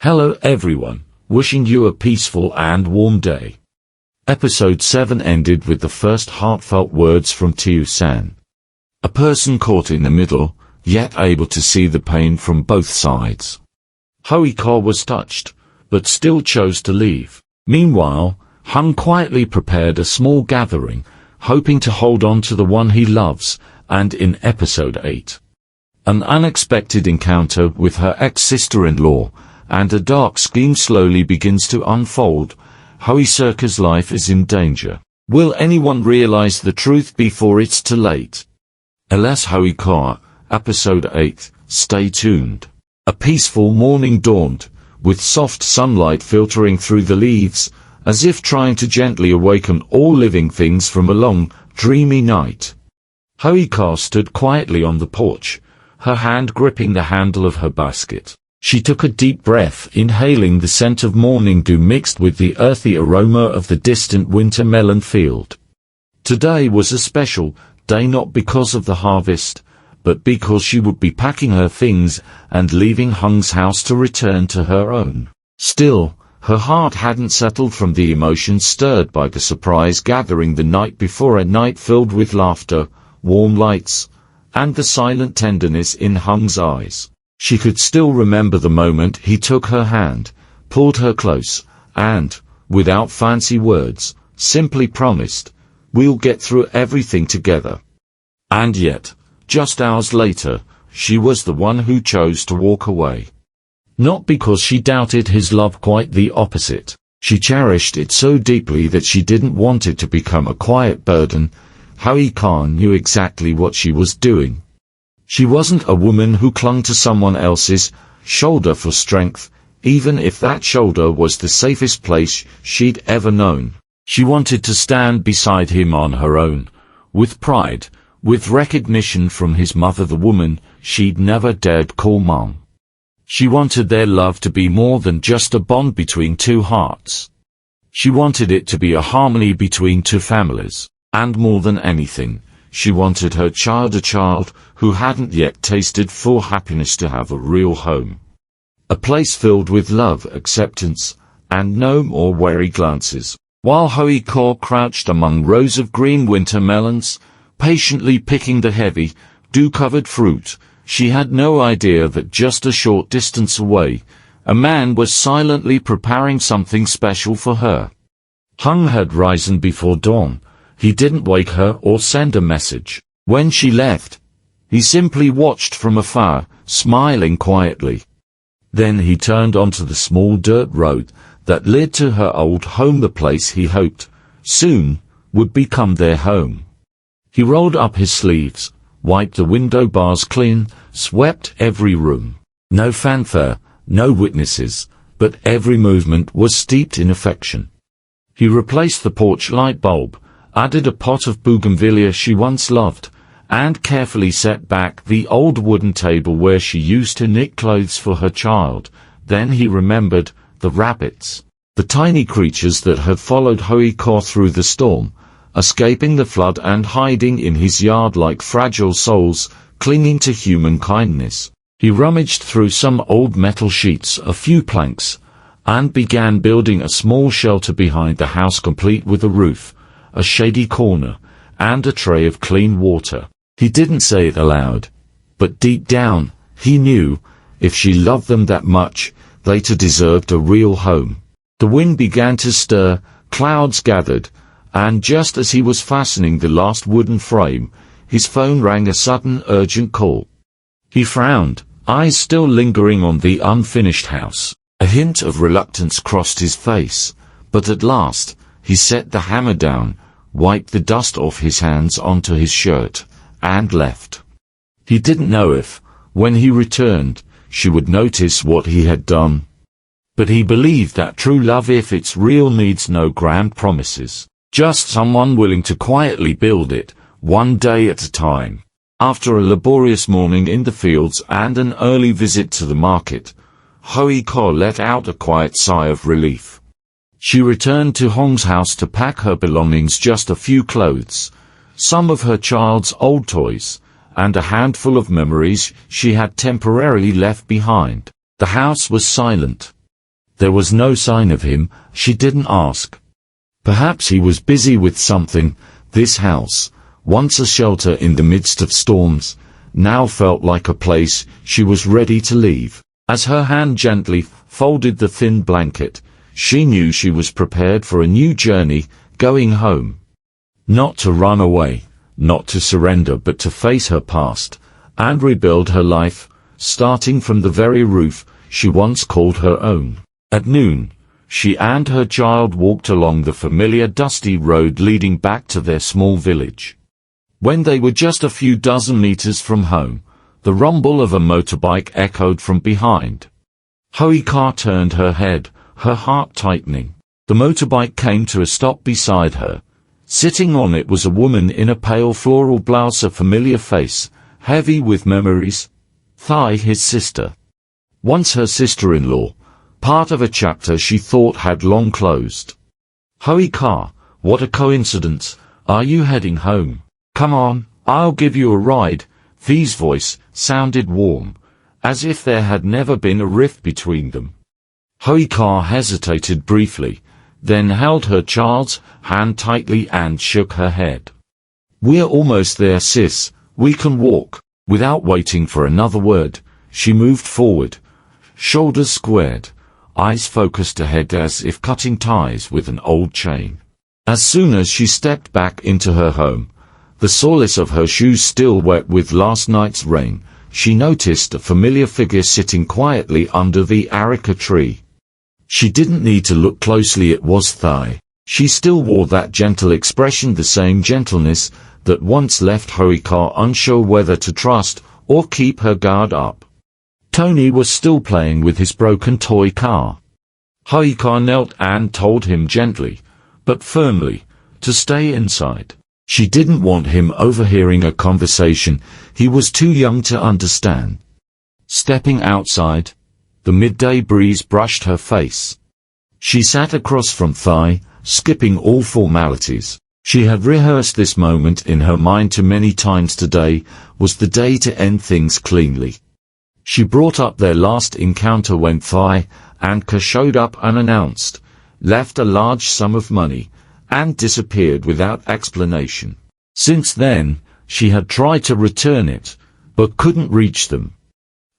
Hello everyone, wishing you a peaceful and warm day. Episode 7 ended with the first heartfelt words from Lythieuca. A person caught in the middle, yet able to see the pain from both sides. Hoai Ca was touched, but still chose to leave. Meanwhile, Hung quietly prepared a small gathering, hoping to hold on to the one he loves, and in episode 8, an unexpected encounter with her ex-sister-in-law, and a dark scheme slowly begins to unfold. Hoai Ca's life is in danger. Will anyone realize the truth before it's too late? Alas, Hoai Ca, episode 8, stay tuned. A peaceful morning dawned, with soft sunlight filtering through the leaves, as if trying to gently awaken all living things from a long, dreamy night. Hoai Ca stood quietly on the porch, her hand gripping the handle of her basket. She took a deep breath, inhaling the scent of morning dew mixed with the earthy aroma of the distant winter melon field. Today was a special day, not because of the harvest, but because she would be packing her things and leaving Hung's house to return to her own. Still, her heart hadn't settled from the emotions stirred by the surprise gathering the night before, a night filled with laughter, warm lights, and the silent tenderness in Hung's eyes. She could still remember the moment he took her hand, pulled her close, and, without fancy words, simply promised, "We'll get through everything together." And yet, just hours later, she was the one who chose to walk away. Not because she doubted his love, quite the opposite. She cherished it so deeply that she didn't want it to become a quiet burden. Hoai Ca knew exactly what she was doing. She wasn't a woman who clung to someone else's shoulder for strength, even if that shoulder was the safest place she'd ever known. She wanted to stand beside him on her own, with pride, with recognition from his mother, the woman she'd never dared call mom. She wanted their love to be more than just a bond between two hearts. She wanted it to be a harmony between two families, and more than anything, she wanted her child, a child who hadn't yet tasted full happiness, to have a real home. A place filled with love, acceptance, and no more wary glances. While Hoai Ca crouched among rows of green winter melons, patiently picking the heavy, dew-covered fruit, she had no idea that just a short distance away, a man was silently preparing something special for her. Hung had risen before dawn. He didn't wake her or send a message. When she left, he simply watched from afar, smiling quietly. Then he turned onto the small dirt road that led to her old home, the place he hoped soon would become their home. He rolled up his sleeves, wiped the window bars clean, swept every room. No fanfare, no witnesses, but every movement was steeped in affection. He replaced the porch light bulb, added a pot of bougainvillea she once loved, and carefully set back the old wooden table where she used to knit clothes for her child. Then he remembered the rabbits, the tiny creatures that had followed Hoai Ca through the storm, escaping the flood and hiding in his yard like fragile souls, clinging to human kindness. He rummaged through some old metal sheets, a few planks, and began building a small shelter behind the house, complete with a roof, a shady corner, and a tray of clean water. He didn't say it aloud, but deep down, he knew, if she loved them that much, they too deserved a real home. The wind began to stir, clouds gathered, and just as he was fastening the last wooden frame, his phone rang, a sudden urgent call. He frowned, eyes still lingering on the unfinished house. A hint of reluctance crossed his face, but at last, he set the hammer down, wiped the dust off his hands onto his shirt, and left. He didn't know if, when he returned, she would notice what he had done. But he believed that true love, if it's real, needs no grand promises. Just someone willing to quietly build it, one day at a time. After a laborious morning in the fields and an early visit to the market, Hoai Ca let out a quiet sigh of relief. She returned to Hung's house to pack her belongings, just a few clothes, some of her child's old toys, and a handful of memories she had temporarily left behind. The house was silent. There was no sign of him. She didn't ask. Perhaps he was busy with something. This house, once a shelter in the midst of storms, now felt like a place she was ready to leave. As her hand gently folded the thin blanket, she knew she was prepared for a new journey, going home. Not to run away, not to surrender, but to face her past and rebuild her life, starting from the very roof she once called her own. At noon, she and her child walked along the familiar dusty road leading back to their small village. When they were just a few dozen meters from home, the rumble of a motorbike echoed from behind. Hoai Ca turned her head, her heart tightening. The motorbike came to a stop beside her. Sitting on it was a woman in a pale floral blouse, a familiar face, heavy with memories. Thai, his sister. Once her sister-in-law, part of a chapter she thought had long closed. Hoai Ca, what a coincidence. Are you heading home? Come on, I'll give you a ride. Thai's voice sounded warm, as if there had never been a rift between them. Hoai Ca hesitated briefly, then held her child's hand tightly and shook her head. We're almost there, sis. We can walk. Without waiting for another word, she moved forward, shoulders squared, eyes focused ahead as if cutting ties with an old chain. As soon as she stepped back into her home, the soles of her shoes still wet with last night's rain, she noticed a familiar figure sitting quietly under the areca tree. She didn't need to look closely, it was Thai. She still wore that gentle expression, the same gentleness that once left Hoai Ca unsure whether to trust or keep her guard up. Tony was still playing with his broken toy car. Hoai Ca knelt and told him gently, but firmly, to stay inside. She didn't want him overhearing a conversation he was too young to understand. Stepping outside, the midday breeze brushed her face. She sat across from Thai, skipping all formalities. She had rehearsed this moment in her mind too many times. Today was the day to end things cleanly. She brought up their last encounter when Thai and Ca showed up unannounced, left a large sum of money, and disappeared without explanation. Since then, she had tried to return it, but couldn't reach them.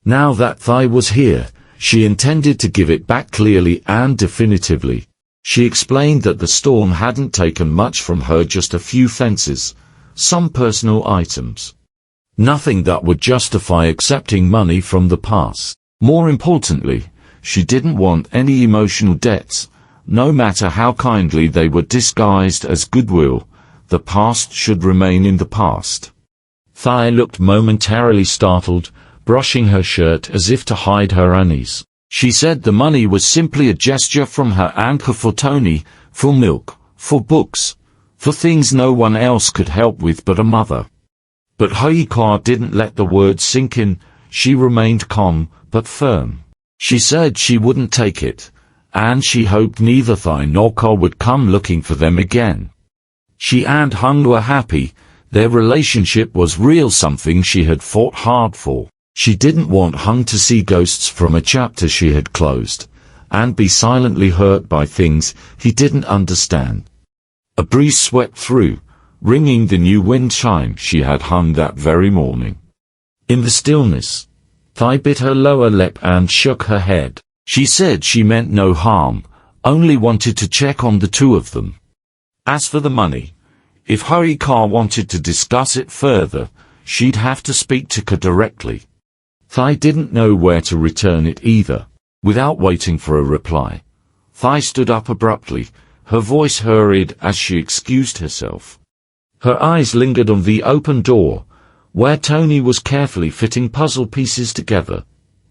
Now that Thai was here, she intended to give it back clearly and definitively. She explained that the storm hadn't taken much from her, just a few fences, some personal items. Nothing that would justify accepting money from the past. More importantly, she didn't want any emotional debts. No matter how kindly they were disguised as goodwill, the past should remain in the past. Thai looked momentarily startled, brushing her shirt as if to hide her unease. She said the money was simply a gesture from her and Ca for Tony, for milk, for books, for things no one else could help with but a mother. But Hoai Ca didn't let the words sink in. She remained calm, but firm. She said she wouldn't take it, and she hoped neither Thai nor Ca would come looking for them again. She and Hung were happy. Their relationship was real, something she had fought hard for. She didn't want Hung to see ghosts from a chapter she had closed, and be silently hurt by things he didn't understand. A breeze swept through, ringing the new wind chime she had hummed that very morning. In the stillness, Thai bit her lower lip and shook her head. She said she meant no harm, only wanted to check on the two of them. As for the money, if Hoai Ca wanted to discuss it further, she'd have to speak to Ca directly. Thai didn't know where to return it either. Without waiting for a reply, Thai stood up abruptly, her voice hurried as she excused herself. Her eyes lingered on the open door, where Tony was carefully fitting puzzle pieces together.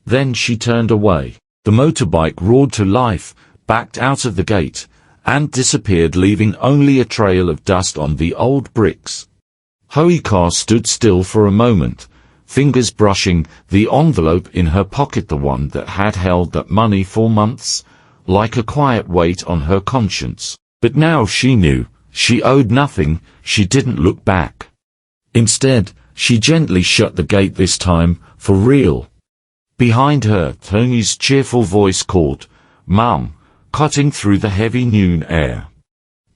Then she turned away. The motorbike roared to life, backed out of the gate, and disappeared, leaving only a trail of dust on the old bricks. Hoai Ca stood still for a moment, fingers brushing the envelope in her pocket, the one that had held that money for months, like a quiet weight on her conscience. But now she knew, she owed nothing. She didn't look back. Instead, she gently shut the gate, this time, for real. Behind her, Tony's cheerful voice called, Mum, cutting through the heavy noon air.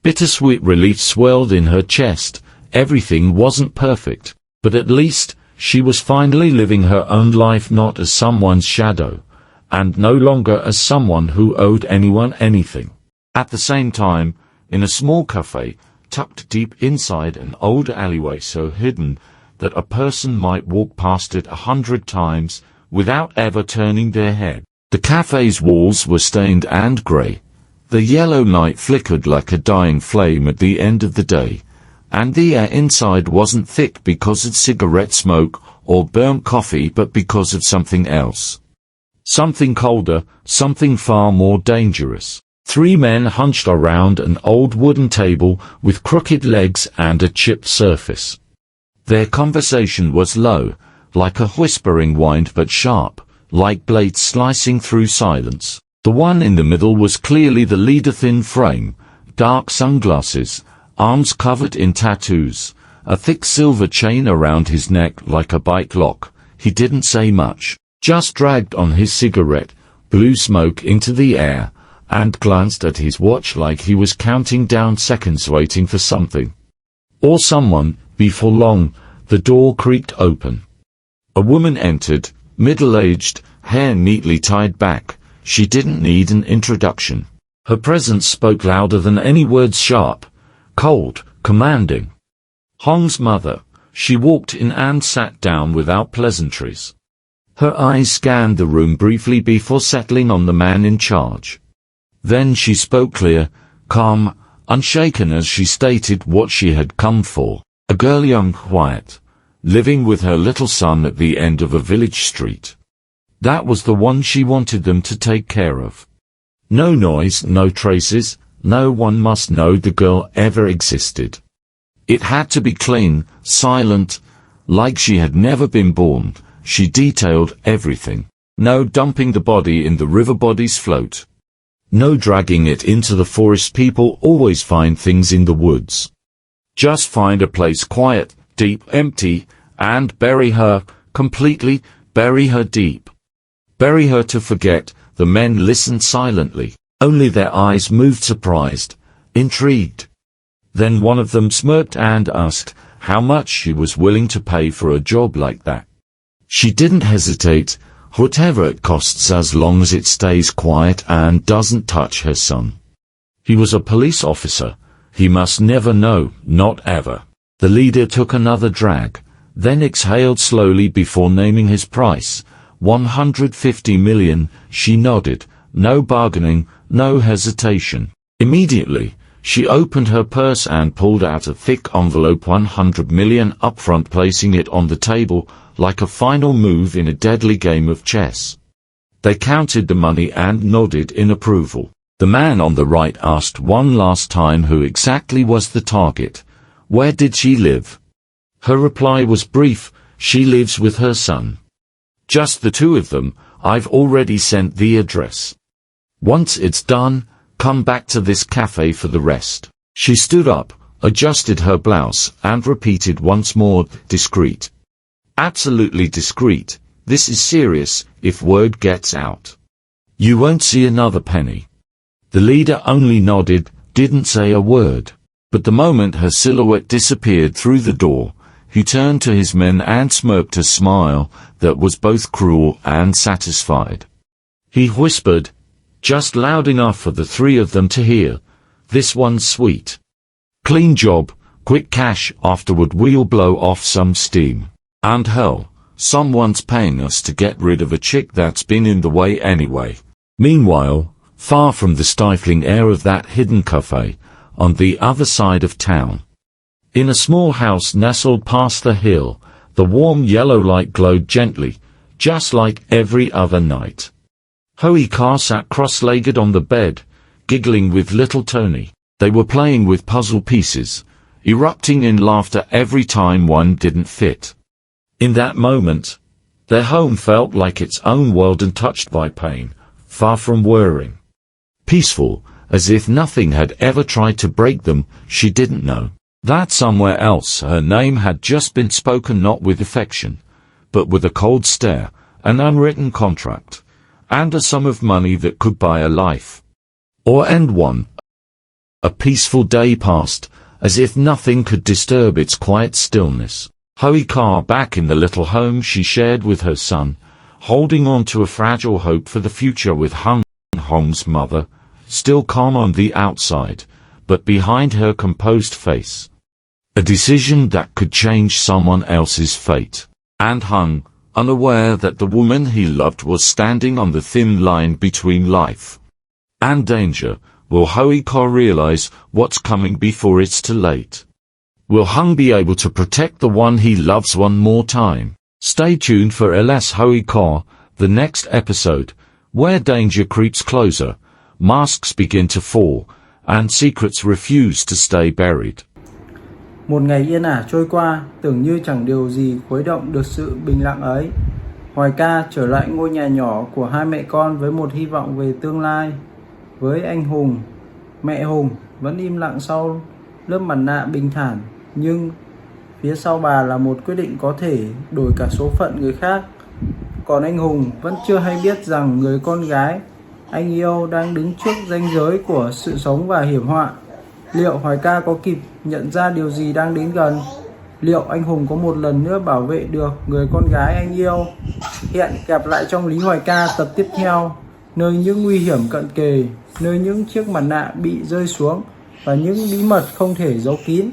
Bittersweet relief swelled in her chest. Everything wasn't perfect, but at least she was finally living her own life, not as someone's shadow, and no longer as someone who owed anyone anything. At the same time, in a small cafe, tucked deep inside an old alleyway so hidden that a person might walk past it 100 times without ever turning their head. The cafe's walls were stained and grey. The yellow light flickered like a dying flame at the end of the day, and the air inside wasn't thick because of cigarette smoke or burnt coffee, but because of something else. Something colder, something far more dangerous. 3 men hunched around an old wooden table with crooked legs and a chipped surface. Their conversation was low, like a whispering wind, but sharp, like blades slicing through silence. The one in the middle was clearly the leader, thin frame, dark sunglasses, arms covered in tattoos, a thick silver chain around his neck like a bike lock. He didn't say much, just dragged on his cigarette, blew smoke into the air, and glanced at his watch like he was counting down seconds waiting for something or someone. Before long, the door creaked open. A woman entered, middle-aged, hair neatly tied back. She didn't need an introduction. Her presence spoke louder than any words, sharp, cold, commanding. Hong's mother. She walked in and sat down without pleasantries. Her eyes scanned the room briefly before settling on the man in charge. Then she spoke clear, calm, unshaken as she stated what she had come for. A girl, young, quiet, living with her little son at the end of a village street. That was the one she wanted them to take care of. No noise, no traces, no one must know the girl ever existed. It had to be clean, silent, like she had never been born. She detailed everything. No dumping the body in the river body's float. No dragging it into the forest. People always find things in the woods. Just find a place quiet, deep, empty, and bury her, completely, bury her deep. Bury her to forget. The men listened silently. Only their eyes moved, surprised, intrigued. Then one of them smirked and asked how much she was willing to pay for a job like that. She didn't hesitate. Whatever it costs, as long as it stays quiet and doesn't touch her son. He was a police officer. He must never know, not ever. The leader took another drag, then exhaled slowly before naming his price. 150 million, she nodded. No bargaining, no hesitation. Immediately, she opened her purse and pulled out a thick envelope. 100 million upfront, placing it on the table like a final move in a deadly game of chess. They counted the money and nodded in approval. The man on the right asked one last time who exactly was the target. Where did she live? Her reply was brief. She lives with her son. Just the two of them. I've already sent the address. Once it's done, come back to this cafe for the rest. She stood up, adjusted her blouse, and repeated once more, discreet. Absolutely discreet. This is serious. If word gets out, you won't see another penny. The leader only nodded, didn't say a word. But the moment her silhouette disappeared through the door, he turned to his men and smirked a smile that was both cruel and satisfied. He whispered, just loud enough for the 3 of them to hear, this one's sweet. Clean job, quick cash, afterward we'll blow off some steam. And hell, someone's paying us to get rid of a chick that's been in the way anyway. Meanwhile, far from the stifling air of that hidden cafe, on the other side of town, in a small house nestled past the hill, the warm yellow light glowed gently, just like every other night. Hoai Ca sat cross-legged on the bed, giggling with little Tony. They were playing with puzzle pieces, erupting in laughter every time one didn't fit. In that moment, their home felt like its own world, untouched by pain, far from worrying. Peaceful, as if nothing had ever tried to break them. She didn't know that somewhere else her name had just been spoken, not with affection, but with a cold stare, an unwritten contract, and a sum of money that could buy a life. Or end one. A peaceful day passed, as if nothing could disturb its quiet stillness. Hoai Ca back in the little home she shared with her son, holding on to a fragile hope for the future with Hong's mother, still calm on the outside, but behind her composed face. A decision that could change someone else's fate. And Hong, unaware that the woman he loved was standing on the thin line between life and danger, will Hoai Ca realize what's coming before it's too late? Will Hong be able to protect the one he loves one more time? Stay tuned for LS Hoai Ca, the next episode, where danger creeps closer, masks begin to fall, and secrets refuse to stay buried. Một ngày yên ả trôi qua, tưởng như chẳng điều gì khuấy động được sự bình lặng ấy. Hoai Ca trở lại ngôi nhà nhỏ của hai mẹ con với một hy vọng về tương lai. Với anh Hùng, mẹ Hùng vẫn im lặng sau lớp mặt nạ bình thản, nhưng phía sau bà là một quyết định có thể đổi cả số phận người khác. Còn anh Hùng vẫn chưa hay biết rằng người con gái anh yêu đang đứng trước ranh giới của sự sống và hiểm họa. Liệu Hoai Ca có kịp nhận ra điều gì đang đến gần? Liệu anh Hùng có một lần nữa bảo vệ được người con gái anh yêu? Hẹn gặp lại trong lyhoaica tập tiếp theo, nơi những nguy hiểm cận kề, nơi những chiếc mặt nạ bị rơi xuống và những bí mật không thể giấu kín.